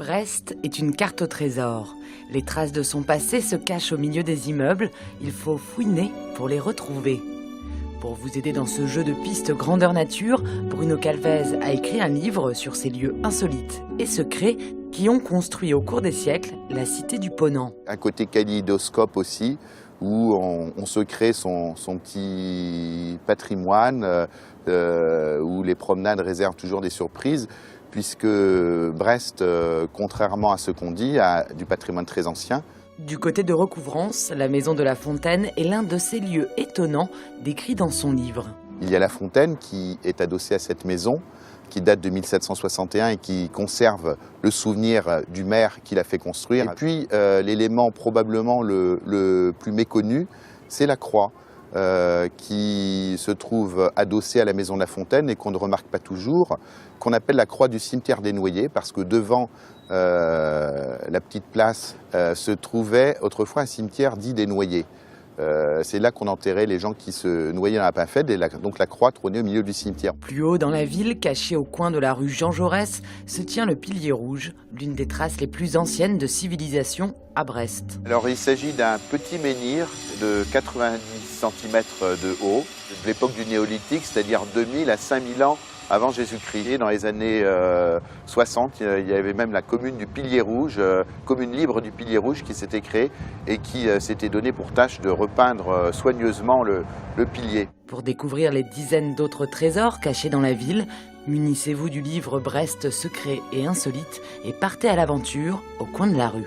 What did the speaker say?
Brest est une carte au trésor. Les traces de son passé se cachent au milieu des immeubles. Il faut fouiner pour les retrouver. Pour vous aider dans ce jeu de pistes grandeur nature, Bruno Calvez a écrit un livre sur ces lieux insolites et secrets qui ont construit au cours des siècles la cité du Ponant. Un côté kaléidoscope aussi, où on se crée son petit patrimoine, où les promenades réservent toujours des surprises, puisque Brest, contrairement à ce qu'on dit, a du patrimoine très ancien. Du côté de Recouvrance, la maison de la Fontaine est l'un de ces lieux étonnants décrits dans son livre. Il y a la fontaine qui est adossée à cette maison, qui date de 1761 et qui conserve le souvenir du maire qui l'a fait construire. Et puis l'élément probablement le plus méconnu, c'est la croix qui se trouve adossée à la maison de la Fontaine et qu'on ne remarque pas toujours, qu'on appelle la croix du cimetière des Noyers, parce que devant la petite place se trouvait autrefois un cimetière dit des Noyers. C'est là qu'on enterrait les gens qui se noyaient dans la Pinfède et donc la croix trônait au milieu du cimetière. Plus haut dans la ville, caché au coin de la rue Jean Jaurès, se tient le Pilier Rouge, l'une des traces les plus anciennes de civilisation à Brest. Alors il s'agit d'un petit menhir de 90 cm de haut, de l'époque du néolithique, c'est-à-dire 2000 à 5000 ans avant Jésus-Christ. Dans les années 60, il y avait même la commune du Pilier Rouge, commune libre du Pilier Rouge qui s'était créée et qui s'était donné pour tâche de repeindre soigneusement le pilier. Pour découvrir les dizaines d'autres trésors cachés dans la ville, munissez-vous du livre Brest secret et insolite et partez à l'aventure au coin de la rue.